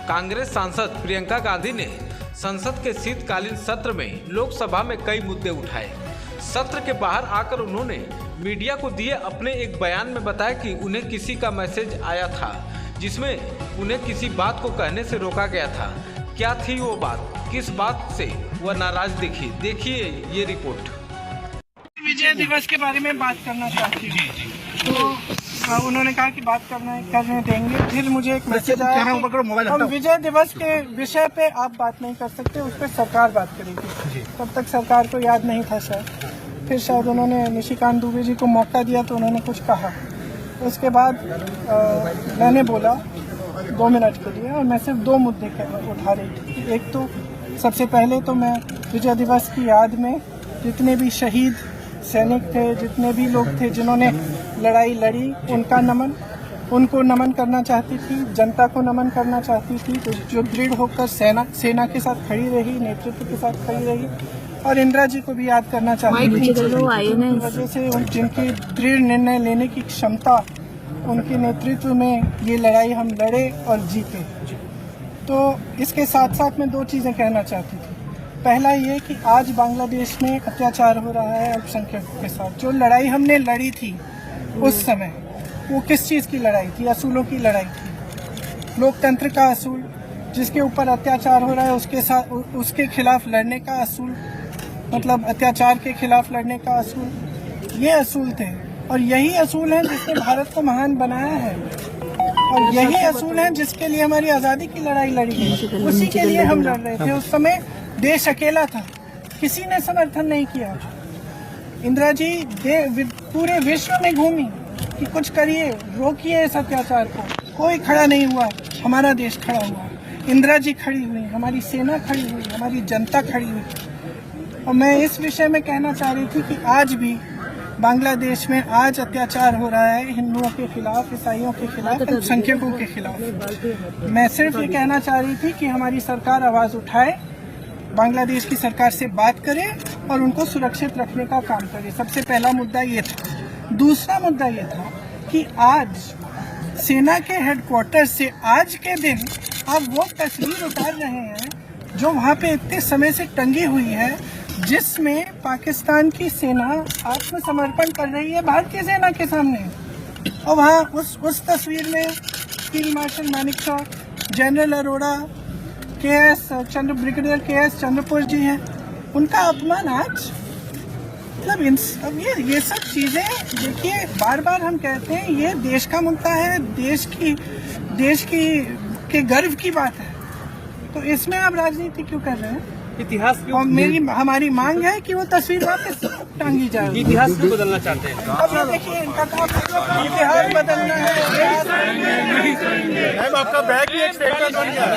कांग्रेस सांसद प्रियंका गांधी ने संसद के शीतकालीन सत्र में लोकसभा में कई मुद्दे उठाए। सत्र के बाहर आकर उन्होंने मीडिया को दिए अपने एक बयान में बताया कि उन्हें किसी का मैसेज आया था जिसमें उन्हें किसी बात को कहने से रोका गया था। क्या थी वो बात, किस बात से वह नाराज दिखी, देखिए ये रिपोर्ट। विजय दिवस के बारे में बात करना चाहती हूँ, तो उन्होंने कहा कि बात करने देंगे। फिर मुझे एक मैसेज आया, हम विजय दिवस के विषय पे आप बात नहीं कर सकते, उस पर सरकार बात करेगी। तब तक सरकार को याद नहीं था शायद। फिर शायद उन्होंने निशिकांत दुबे जी को मौका दिया तो उन्होंने कुछ कहा। उसके बाद मैंने बोला 2 मिनट के लिए, और मैं सिर्फ 2 मुद्दे उठा रही थी। एक तो सबसे पहले तो मैं विजय दिवस की याद में जितने भी शहीद सैनिक थे, जितने भी लोग थे जिन्होंने लड़ाई लड़ी, उनको नमन करना चाहती थी, जनता को नमन करना चाहती थी, तो जो दृढ़ होकर सेना के साथ खड़ी रही, नेतृत्व के साथ खड़ी रही, और इंदिरा जी को भी याद करना चाहती थी, जिनकी वजह से जिनकी दृढ़ निर्णय लेने की क्षमता, उनके नेतृत्व में ये लड़ाई हम लड़े और जीते। तो इसके साथ साथ मैं 2 चीज़ें कहना चाहती थी। पहला ये कि आज बांग्लादेश में अत्याचार हो रहा है अल्पसंख्यकों के साथ। जो लड़ाई हमने लड़ी थी उस समय, वो किस चीज़ की लड़ाई थी? असूलों की लड़ाई थी। लोकतंत्र का असूल, जिसके ऊपर अत्याचार हो रहा है उसके खिलाफ लड़ने का असूल, मतलब अत्याचार के खिलाफ लड़ने का असूल, ये असूल थे। और यही असूल हैं जिसने भारत को महान बनाया है, और यही असूल हैं जिसके लिए हमारी आज़ादी की लड़ाई लड़ी है। उसी के लिए हम लड़ रहे थे। उस समय देश अकेला था, किसी ने समर्थन नहीं किया। इंदिरा जी पूरे विश्व में घूमी कि कुछ करिए, रोकिए इस अत्याचार को। कोई खड़ा नहीं हुआ, हमारा देश खड़ा हुआ। इंदिरा जी खड़ी हुई, हमारी सेना खड़ी हुई, हमारी जनता खड़ी हुई। और मैं इस विषय में कहना चाह रही थी कि आज भी बांग्लादेश में आज अत्याचार हो रहा है हिंदुओं के खिलाफ, ईसाइयों के खिलाफ, अल्पसंख्यकों के खिलाफ। मैं सिर्फ ये कहना चाह रही थी कि हमारी सरकार आवाज़ उठाए, बांग्लादेश की सरकार से बात करे और उनको सुरक्षित रखने का काम करे। सबसे पहला मुद्दा ये था। दूसरा मुद्दा ये था कि आज सेना के हेडक्वार्टर से आज के दिन आप वो तस्वीर उतार रहे हैं जो वहाँ पे इतने समय से टंगी हुई है, जिसमें पाकिस्तान की सेना आत्मसमर्पण कर रही है भारतीय सेना के सामने। और वहाँ उस तस्वीर में field marshal Manekshaw, general Arora, brigadier KS. Chandrapur ji हैं। उनका अपमान आज, मतलब अब ये सब चीज़ें देखिए, बार बार हम कहते हैं ये देश का मुद्दा है, देश की गर्व की बात है। तो इसमें आप राजनीति क्यों कर रहे हैं? इतिहास क्यों? और हमारी मांग है कि वो तस्वीर वापस टांगी जाए। इतिहास क्यों बदलना चाहते हैं? अब ये देखिए, इनका काम इतिहास बदलना है। आपका बैग भी एक स्टेटमेंट बन गया।